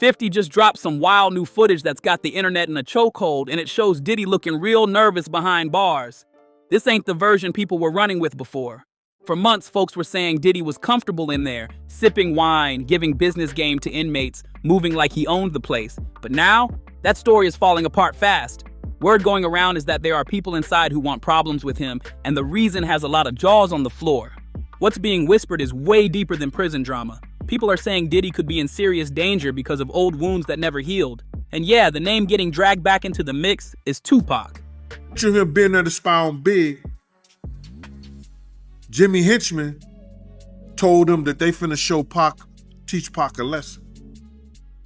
50 just dropped some wild new footage that's got the internet in a chokehold, and it shows Diddy looking real nervous behind bars. This ain't the version people were running with before. For months, folks were saying Diddy was comfortable in there, sipping wine, giving business game to inmates, moving like he owned the place. But now, that story is falling apart fast. Word going around is that there are people inside who want problems with him, and the reason has a lot of jaws on the floor. What's being whispered is way deeper than prison drama. People are saying Diddy could be in serious danger because of old wounds that never healed. And yeah, the name getting dragged back into the mix is Tupac. To him being there to spy on Big, Jimmy Henchman told him that they finna teach Pac a lesson.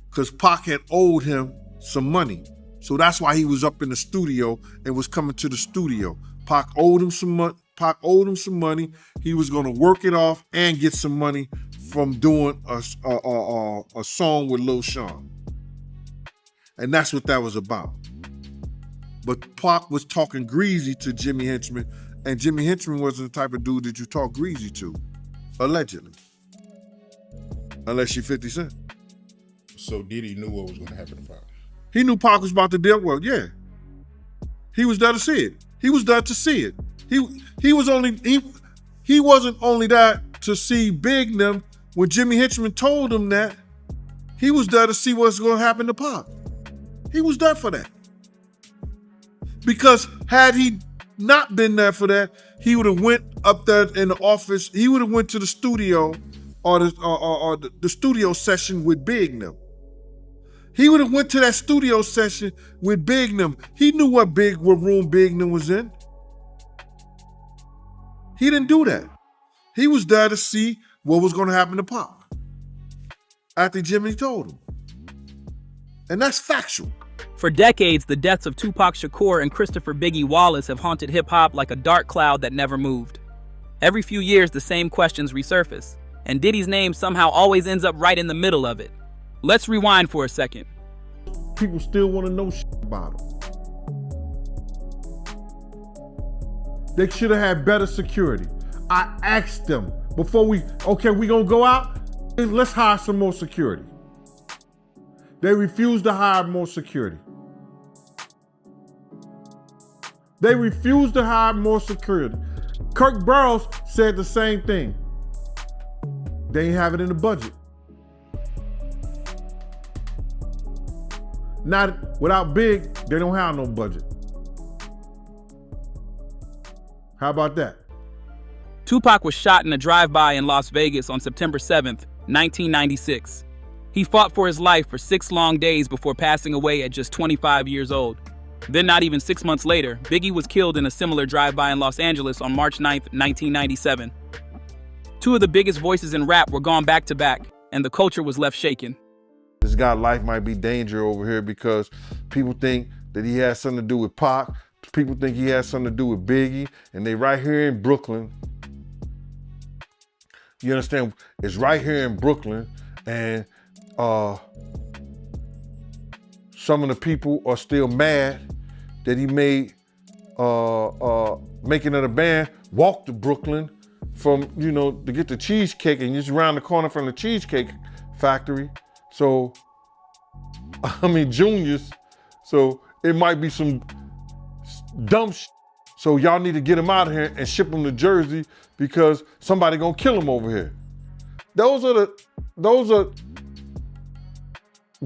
Because Pac had owed him some money. So that's why he was up in the studio and was coming to the studio. Pac owed him some money. He was gonna work it off and get some money from doing a song with Lil Sean. And that's what that was about. But Pac was talking greasy to Jimmy Henchman, and Jimmy Henchman wasn't the type of dude that you talk greasy to, allegedly. Unless you're 50 Cent. So Diddy knew what was going to happen to Pac. He knew Pac was about to deal well, yeah. He was there to see it. He was there to see it. He wasn't only there to see Big them. When Jimmy Henchman told him that, he was there to see what's going to happen to Pac. He was there for that. Because had he not been there for that, he would have went up there in the office. He would have went to the studio or the studio session with Big them. He would have went to that studio session with Big them. He knew what room Big them was in. He didn't do that. He was there to see what was going to happen to Pac after Jimmy told him. And that's factual. For decades, the deaths of Tupac Shakur and Christopher Biggie Wallace have haunted hip-hop like a dark cloud that never moved. Every few years, the same questions resurface, and Diddy's name somehow always ends up right in the middle of it. Let's rewind for a second. People still want to know about him. They should have had better security. I asked them before we gonna go out, let's hire some more security. They refused to hire more security. Kirk Burrows said the same thing. They ain't have it in the budget. Not without Big, they don't have no budget. How about that? Tupac was shot in a drive-by in Las Vegas on September 7th, 1996. He fought for his life for 6 long days before passing away at just 25 years old. Then not even 6 months later, Biggie was killed in a similar drive-by in Los Angeles on March 9th, 1997. Two of the biggest voices in rap were gone back to back, and the culture was left shaken. This guy's life might be danger over here because people think that he has something to do with Pac. People think he has something to do with Biggie, and they right here in Brooklyn. You understand? It's right here in Brooklyn, and some of the people are still mad that he made Making of the Band walk to Brooklyn from, to get the cheesecake, and just around the corner from the Cheesecake Factory. So, Junior's. So it might be some dumb shit. So y'all need to get him out of here and ship him to Jersey because somebody gonna kill him over here. Those are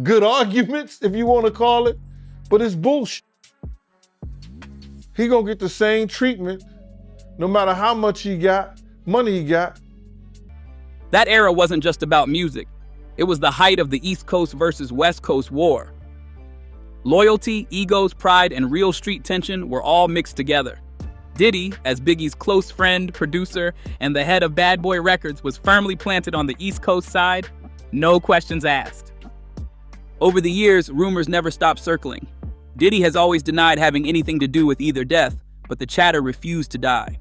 good arguments, if you want to call it, but it's bullshit. He gonna get the same treatment no matter how much money he got. That era wasn't just about music. It was the height of the East Coast versus West Coast war. Loyalty, egos, pride, and real street tension were all mixed together. Diddy, as Biggie's close friend, producer, and the head of Bad Boy Records, was firmly planted on the East Coast side, no questions asked. Over the years, rumors never stopped circling. Diddy has always denied having anything to do with either death, but the chatter refused to die.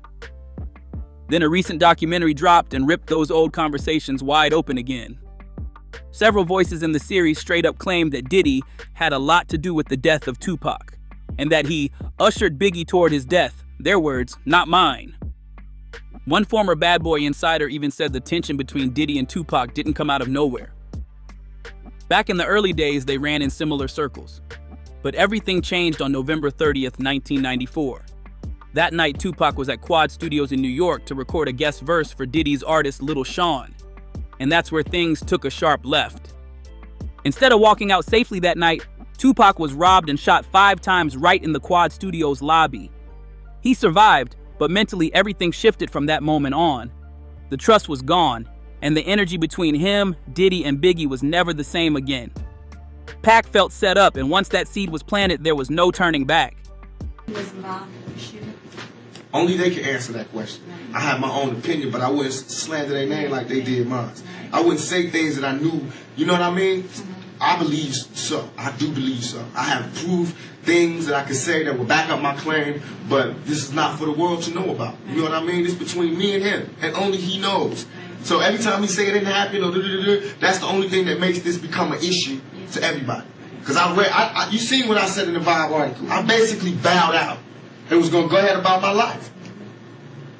Then a recent documentary dropped and ripped those old conversations wide open again. Several voices in the series straight up claimed that Diddy had a lot to do with the death of Tupac, and that he ushered Biggie toward his death. Their words, not mine. One former Bad Boy insider even said the tension between Diddy and Tupac didn't come out of nowhere. Back in the early days, they ran in similar circles. But everything changed on November 30th, 1994. That night, Tupac was at Quad Studios in New York to record a guest verse for Diddy's artist Lil Sean. And that's where things took a sharp left. Instead of walking out safely that night, Tupac was robbed and shot 5 times right in the Quad Studios lobby. He survived, but mentally everything shifted from that moment on. The trust was gone, and the energy between him, Diddy, and Biggie was never the same again. Pac felt set up, and once that seed was planted, there was no turning back. Was involved in the shooting? Only they can answer that question. I have my own opinion, but I wouldn't slander their name like they did mine. I wouldn't say things that I knew, you know what I mean? I believe so. I do believe so. I have proved things that I can say that will back up my claim, but this is not for the world to know about. You know what I mean? It's between me and him, and only he knows. So every time he say it didn't happen, or that's the only thing that makes this become an issue to everybody. Because you seen what I said in the Vibe article. I basically bowed out and was going to go ahead about my life.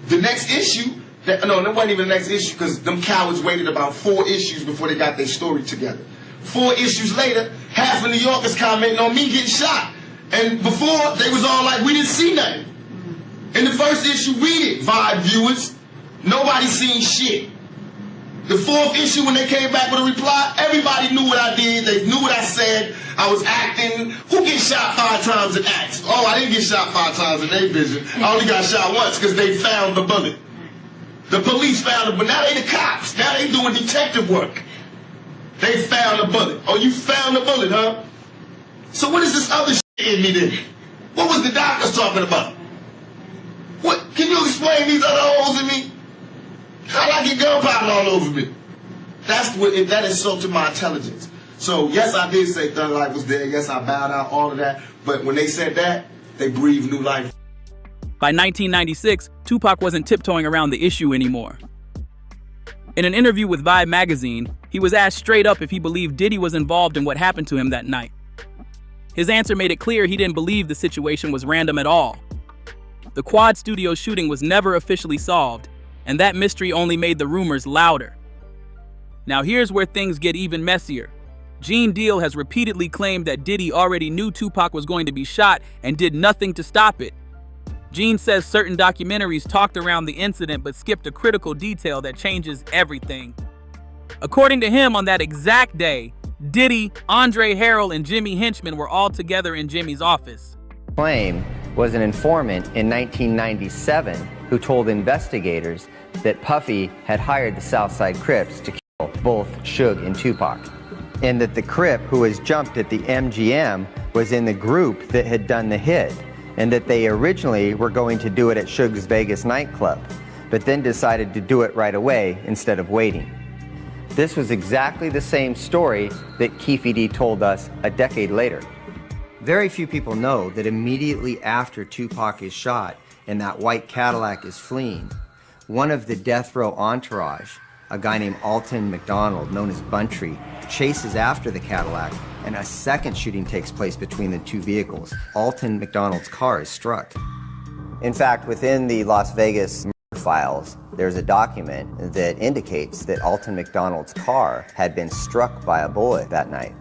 The next issue, that wasn't even the next issue, because them cowards waited about 4 issues before they got their story together. 4 issues later, half of New Yorkers commenting on me getting shot. And before, they was all like, we didn't see nothing. In the first issue, we did, Vibe viewers. Nobody seen shit. The 4th issue, when they came back with a reply, everybody knew what I did. They knew what I said. I was acting. Who gets shot 5 times in acts? Oh, I didn't get shot 5 times in their vision. I only got shot once because they found the bullet. The police found it, but now they the cops. Now they doing detective work. They found the bullet. Oh, you found the bullet, huh? So what is this other shit in me then? What was the doctors talking about? What? Can you explain these other holes in me? How'd I get gunpowder all over me? That insulted my intelligence. So yes, I did say Thug Life was there. Yes, I bowed out, all of that. But when they said that, they breathed new life. By 1996, Tupac wasn't tiptoeing around the issue anymore. In an interview with Vibe magazine, he was asked straight up if he believed Diddy was involved in what happened to him that night. His answer made it clear he didn't believe the situation was random at all. The Quad Studio shooting was never officially solved, and that mystery only made the rumors louder. Now here's where things get even messier. Gene Deal has repeatedly claimed that Diddy already knew Tupac was going to be shot and did nothing to stop it. Gene says certain documentaries talked around the incident but skipped a critical detail that changes everything. According to him, on that exact day, Diddy, Andre Harrell, and Jimmy Henchman were all together in Jimmy's office. Claim was an informant in 1997 who told investigators that Puffy had hired the Southside Crips to kill both Suge and Tupac, and that the Crip who was jumped at the MGM was in the group that had done the hit, and that they originally were going to do it at Suge's Vegas nightclub, but then decided to do it right away instead of waiting. This was exactly the same story that Keefe D told us a decade later. Very few people know that immediately after Tupac is shot and that white Cadillac is fleeing, one of the death row entourage, a guy named Alton McDonald, known as Buntry, chases after the Cadillac, and a second shooting takes place between the 2 vehicles. Alton McDonald's car is struck. In fact, within the Las Vegas murder files, there's a document that indicates that Alton McDonald's car had been struck by a bullet that night.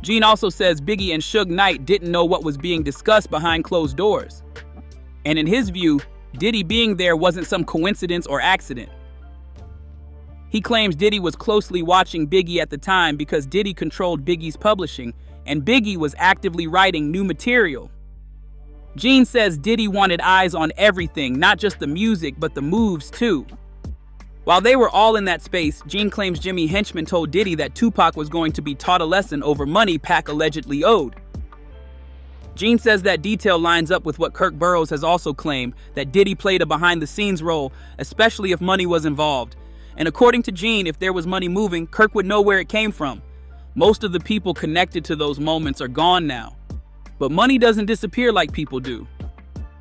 Gene also says Biggie and Suge Knight didn't know what was being discussed behind closed doors. And in his view, Diddy being there wasn't some coincidence or accident. He claims Diddy was closely watching Biggie at the time because Diddy controlled Biggie's publishing, and Biggie was actively writing new material. Gene says Diddy wanted eyes on everything, not just the music, but the moves too. While they were all in that space, Gene claims Jimmy Henchman told Diddy that Tupac was going to be taught a lesson over money Pac allegedly owed. Gene says that detail lines up with what Kirk Burroughs has also claimed, that Diddy played a behind-the-scenes role, especially if money was involved. And according to Gene, if there was money moving, Kirk would know where it came from. Most of the people connected to those moments are gone now. But money doesn't disappear like people do.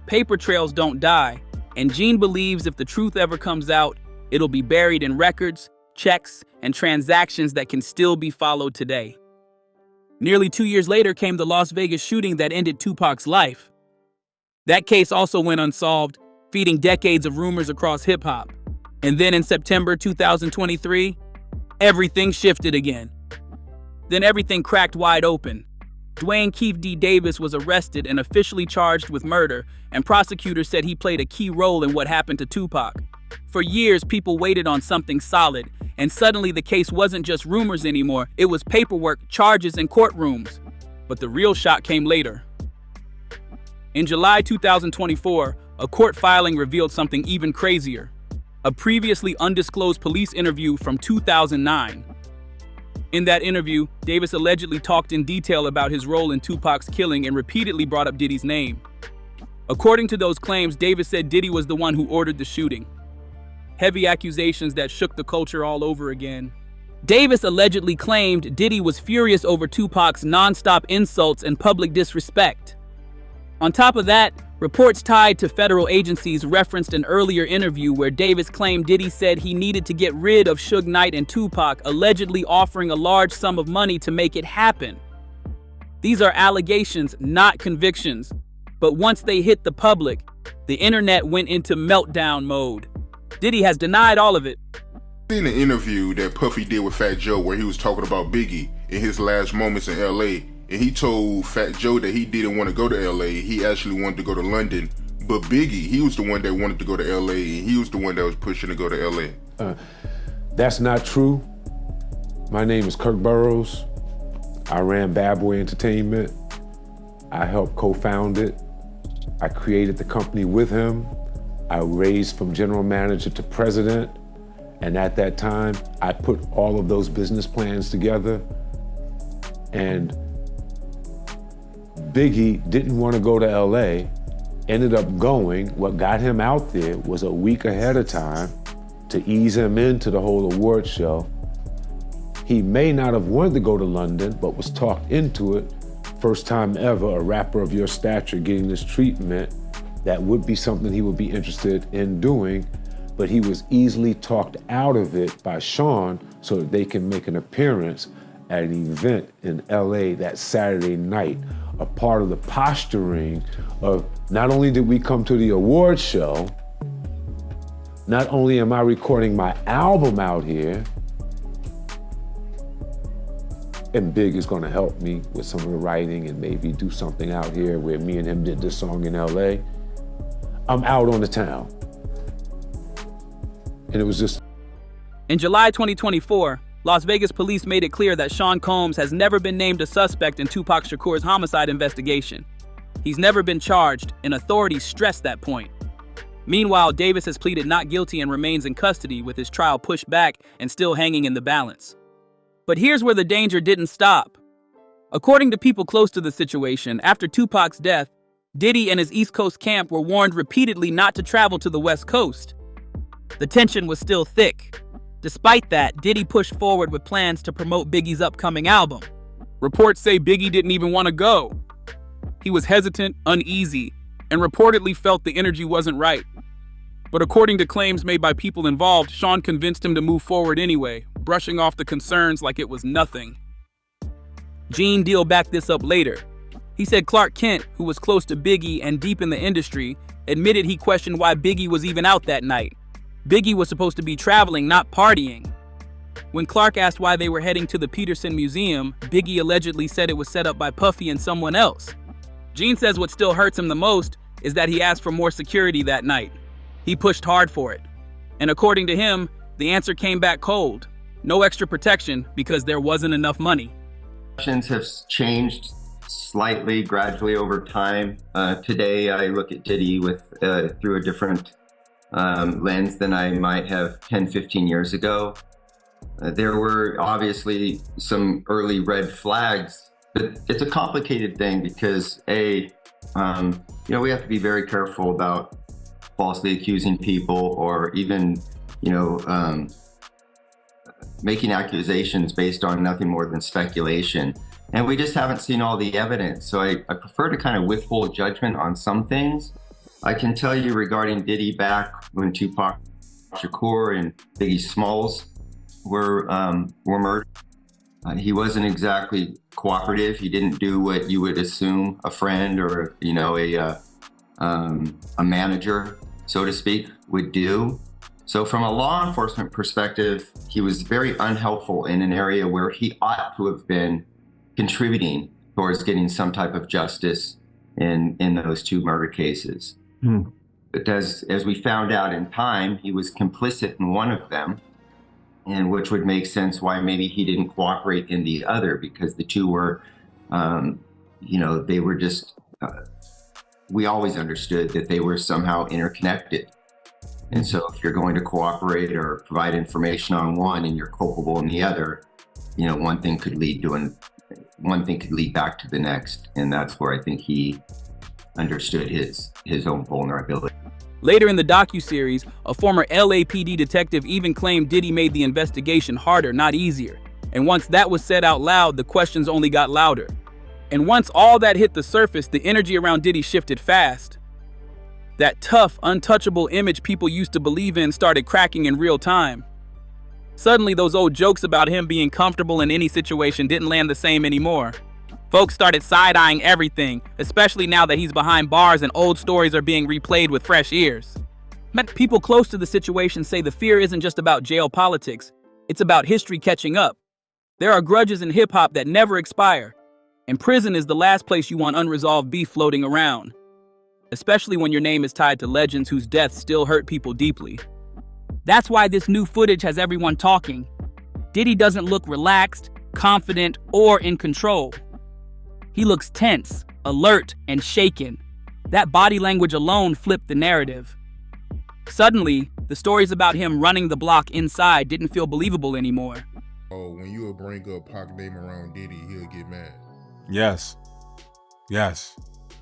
Paper trails don't die, and Gene believes if the truth ever comes out, it'll be buried in records, checks, and transactions that can still be followed today. Nearly 2 years later came the Las Vegas shooting that ended Tupac's life. That case also went unsolved, feeding decades of rumors across hip-hop. And then in September 2023, everything shifted again. Then everything cracked wide open. Dwayne Keefe D. Davis was arrested and officially charged with murder, and prosecutors said he played a key role in what happened to Tupac. For years, people waited on something solid, and suddenly the case wasn't just rumors anymore, it was paperwork, charges, and courtrooms. But the real shock came later. In July 2024, a court filing revealed something even crazier. A previously undisclosed police interview from 2009. In that interview, Davis allegedly talked in detail about his role in Tupac's killing and repeatedly brought up Diddy's name. According to those claims, Davis said Diddy was the one who ordered the shooting. Heavy accusations that shook the culture all over again. Davis allegedly claimed Diddy was furious over Tupac's nonstop insults and public disrespect. On top of that, reports tied to federal agencies referenced an earlier interview where Davis claimed Diddy said he needed to get rid of Suge Knight and Tupac, allegedly offering a large sum of money to make it happen. These are allegations, not convictions. But once they hit the public, the internet went into meltdown mode. Diddy has denied all of it. I seen an interview that Puffy did with Fat Joe where he was talking about Biggie in his last moments in LA. And he told Fat Joe that he didn't want to go to LA. He actually wanted to go to London. But Biggie, he was the one that wanted to go to LA, and he was the one that was pushing to go to LA. That's not true. My name is Kirk Burrows. I ran Bad Boy Entertainment. I helped co-found it. I created the company with him. I raised from general manager to president. And at that time, I put all of those business plans together. And Biggie didn't want to go to LA, ended up going. What got him out there was a week ahead of time to ease him into the whole award show. He may not have wanted to go to London, but was talked into it. First time ever, a rapper of your stature getting this treatment, that would be something he would be interested in doing, but he was easily talked out of it by Sean so that they can make an appearance at an event in LA that Saturday night. A part of the posturing of not only did we come to the award show, not only am I recording my album out here, and Big is gonna help me with some of the writing and maybe do something out here where me and him did this song in LA. I'm out on the town. And it was just. In July 2024, Las Vegas police made it clear that Sean Combs has never been named a suspect in Tupac Shakur's homicide investigation. He's never been charged, and authorities stressed that point. Meanwhile, Davis has pleaded not guilty and remains in custody with his trial pushed back and still hanging in the balance. But here's where the danger didn't stop. According to people close to the situation, after Tupac's death, Diddy and his East Coast camp were warned repeatedly not to travel to the West Coast. The tension was still thick. Despite that, Diddy pushed forward with plans to promote Biggie's upcoming album. Reports say Biggie didn't even want to go. He was hesitant, uneasy, and reportedly felt the energy wasn't right. But according to claims made by people involved, Sean convinced him to move forward anyway, brushing off the concerns like it was nothing. Gene Deal backed this up later. He said Clark Kent, who was close to Biggie and deep in the industry, admitted he questioned why Biggie was even out that night. Biggie was supposed to be traveling, not partying. When Clark asked why they were heading to the Peterson Museum, Biggie allegedly said it was set up by Puffy and someone else. Gene says what still hurts him the most is that he asked for more security that night. He pushed hard for it. And according to him, the answer came back cold. No extra protection because there wasn't enough money. Questions have changed slightly, gradually over time. Today, I look at Diddy through a different lens than I might have 10, 15 years ago. There were obviously some early red flags, but it's a complicated thing because we have to be very careful about falsely accusing people or even, making accusations based on nothing more than speculation. And we just haven't seen all the evidence. So I prefer to kind of withhold judgment on some things. I can tell you regarding Diddy back when Tupac Shakur and Biggie Smalls were murdered. He wasn't exactly cooperative. He didn't do what you would assume a friend or, a manager, so to speak, would do. So from a law enforcement perspective, he was very unhelpful in an area where he ought to have been contributing towards getting some type of justice in those two murder cases. But as we found out in time, he was complicit in one of them, and which would make sense why maybe he didn't cooperate in the other, because the two were, they were just, we always understood that they were somehow interconnected. And so if you're going to cooperate or provide information on one and you're culpable in the other, one thing could lead back to the next. And that's where I think he understood his own vulnerability. Later in the docuseries, a former LAPD detective even claimed Diddy made the investigation harder, not easier. And once that was said out loud, the questions only got louder. And once all that hit the surface, the energy around Diddy shifted fast. That tough, untouchable image people used to believe in started cracking in real time. Suddenly, those old jokes about him being comfortable in any situation didn't land the same anymore. Folks started side-eyeing everything, especially now that he's behind bars and old stories are being replayed with fresh ears. People close to the situation say the fear isn't just about jail politics, it's about history catching up. There are grudges in hip-hop that never expire, and prison is the last place you want unresolved beef floating around. Especially when your name is tied to legends whose deaths still hurt people deeply. That's why this new footage has everyone talking. Diddy doesn't look relaxed, confident, or in control. He looks tense, alert, and shaken. That body language alone flipped the narrative. Suddenly, the stories about him running the block inside didn't feel believable anymore. Oh, when you would bring up Pac name around Diddy, he'll get mad. Yes.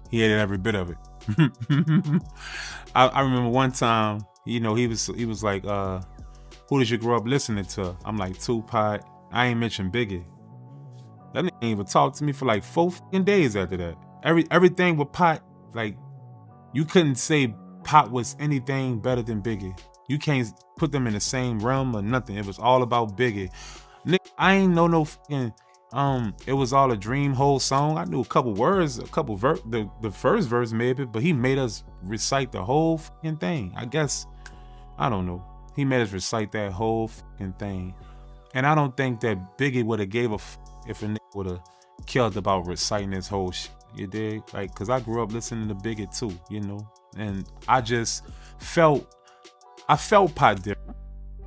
He hated every bit of it. I remember one time, he was like, who did you grow up listening to? I'm like, Tupac. I ain't mentioned Biggie. That nigga ain't even talk to me for like 4 days after that. Everything with Pac, like, you couldn't say Pac was anything better than Biggie. You can't put them in the same realm or nothing. It was all about Biggie. Nigga, I ain't know no fucking it was all a dream whole song. I knew a couple words, the first verse maybe, but he made us recite the whole fucking thing. I guess, I don't know. He made us recite that whole fucking thing. And I don't think that Biggie would have gave a if a nigga would have killed about reciting his whole shit. You dig? Like, cause I grew up listening to Biggie too, and I just felt Pac different.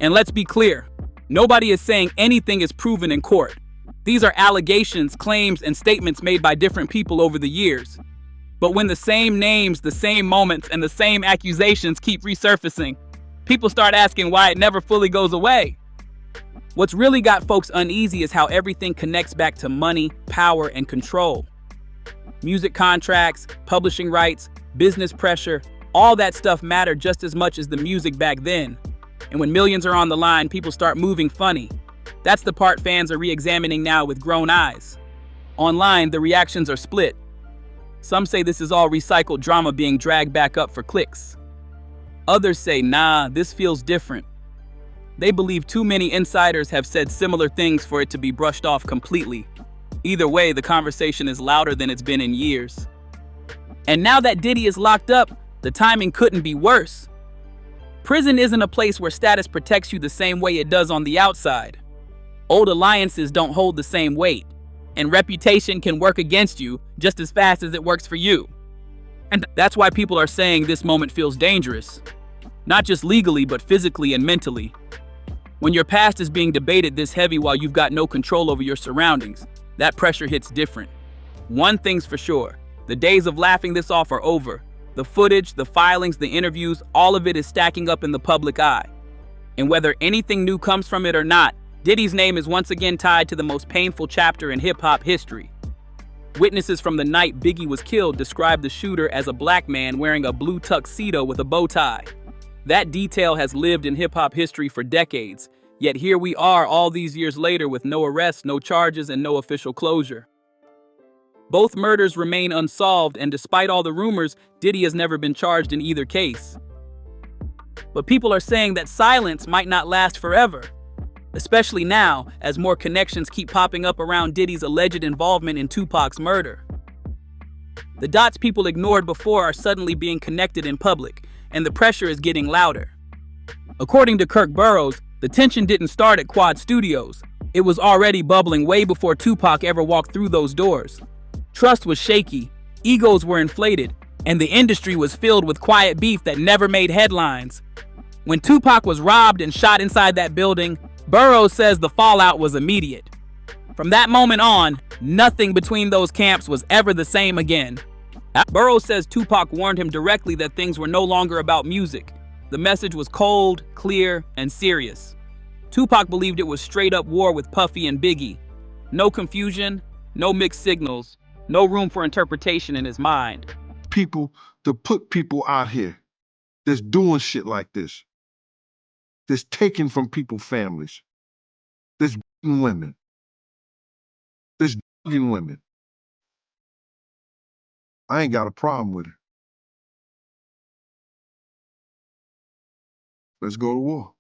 And let's be clear, nobody is saying anything is proven in court. These are allegations, claims, and statements made by different people over the years. But when the same names, the same moments, and the same accusations keep resurfacing, people start asking why it never fully goes away. What's really got folks uneasy is how everything connects back to money, power, and control. Music contracts, publishing rights, business pressure, all that stuff mattered just as much as the music back then. And when millions are on the line, people start moving funny. That's the part fans are re-examining now with grown eyes. Online, the reactions are split. Some say this is all recycled drama being dragged back up for clicks. Others say, nah, this feels different. They believe too many insiders have said similar things for it to be brushed off completely. Either way, the conversation is louder than it's been in years. And now that Diddy is locked up, the timing couldn't be worse. Prison isn't a place where status protects you the same way it does on the outside. Old alliances don't hold the same weight, and reputation can work against you just as fast as it works for you. And that's why people are saying this moment feels dangerous. Not just legally, but physically and mentally. When your past is being debated this heavy while you've got no control over your surroundings, that pressure hits different. One thing's for sure, the days of laughing this off are over. The footage, the filings, the interviews, all of it is stacking up in the public eye. And whether anything new comes from it or not, Diddy's name is once again tied to the most painful chapter in hip-hop history. Witnesses from the night Biggie was killed described the shooter as a black man wearing a blue tuxedo with a bow tie. That detail has lived in hip-hop history for decades, yet here we are all these years later with no arrests, no charges, and no official closure. Both murders remain unsolved, and despite all the rumors, Diddy has never been charged in either case. But people are saying that silence might not last forever. Especially now, as more connections keep popping up around Diddy's alleged involvement in Tupac's murder. The dots people ignored before are suddenly being connected in public, and the pressure is getting louder. According to Kirk Burroughs, the tension didn't start at Quad Studios. It was already bubbling way before Tupac ever walked through those doors. Trust was shaky, egos were inflated, and the industry was filled with quiet beef that never made headlines. When Tupac was robbed and shot inside that building, Burroughs says the fallout was immediate. From that moment on, nothing between those camps was ever the same again. Burroughs says Tupac warned him directly that things were no longer about music. The message was cold, clear, and serious. Tupac believed it was straight up war with Puffy and Biggie. No confusion, no mixed signals, no room for interpretation in his mind. People to put people out here that's doing shit like this, that's taking from people's families, that's beating women, that's drugging women. I ain't got a problem with it. Let's go to war.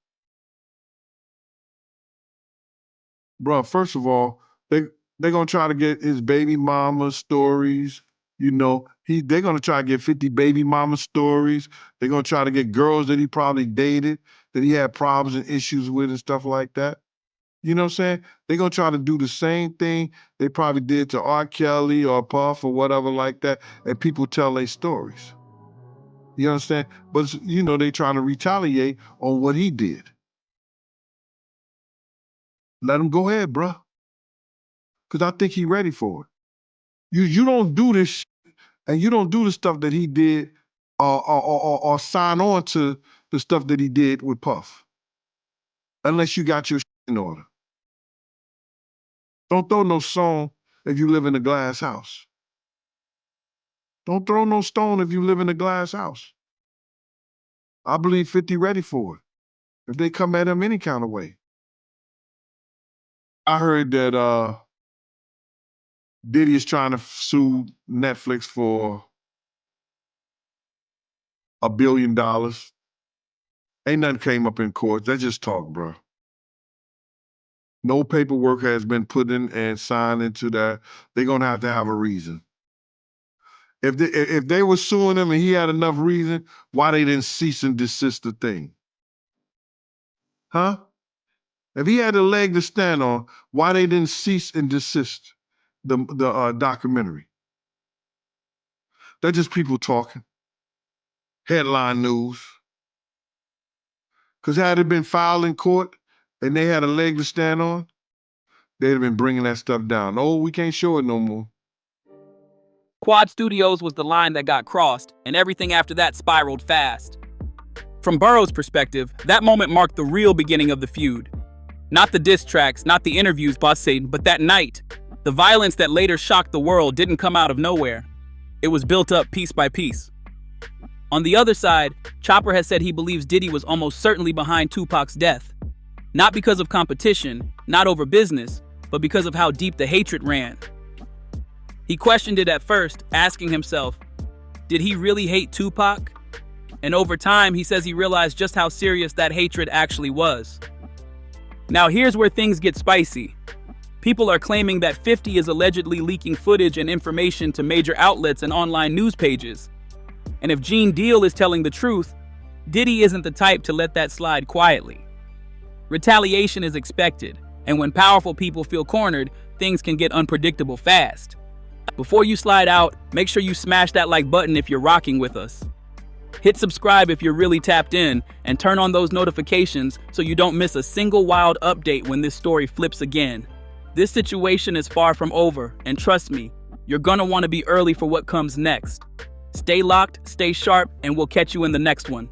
Bro, first of all, they're gonna try to get his baby mama stories. You know, they're gonna try to get 50 baby mama stories. They're gonna try to get girls that he probably dated, that he had problems and issues with and stuff like that. You know what I'm saying? They're gonna try to do the same thing they probably did to R. Kelly or Puff or whatever like that, and people tell their stories. You understand? But, you know, they trying to retaliate on what he did. Let him go ahead, bro. Because I think he ready for it. You don't do this shit, and you don't do the stuff that he did or sign on to the stuff that he did with Puff. Unless you got your shit in order. Don't throw no stone if you live in a glass house. Don't throw no stone if you live in a glass house. I believe 50 ready for it. If they come at him any kind of way. I heard that Diddy is trying to sue Netflix for $1 billion. Ain't nothing came up in court. That's just talk, bro. No paperwork has been put in and signed into that. They're gonna have a reason. If they were suing him and he had enough reason, why they didn't cease and desist the thing? Huh? If he had a leg to stand on, why they didn't cease and desist the documentary? They're just people talking. Headline news. Because had it been filed in court and they had a leg to stand on, they'd have been bringing that stuff down. Oh, we can't show it no more. Quad Studios was the line that got crossed, and everything after that spiraled fast. From Burroughs' perspective, that moment marked the real beginning of the feud. Not the diss tracks, not the interviews busting, but that night. The violence that later shocked the world didn't come out of nowhere. It was built up piece by piece. On the other side, Chopper has said he believes Diddy was almost certainly behind Tupac's death. Not because of competition, not over business, but because of how deep the hatred ran. He questioned it at first, asking himself, did he really hate Tupac? And over time, he says he realized just how serious that hatred actually was. Now here's where things get spicy. People are claiming that 50 is allegedly leaking footage and information to major outlets and online news pages. And if Gene Deal is telling the truth, Diddy isn't the type to let that slide quietly. Retaliation is expected, and when powerful people feel cornered, things can get unpredictable fast. Before you slide out, make sure you smash that like button if you're rocking with us. Hit subscribe if you're really tapped in, and turn on those notifications so you don't miss a single wild update when this story flips again. This situation is far from over, and trust me, you're gonna want to be early for what comes next. Stay locked, stay sharp, and we'll catch you in the next one.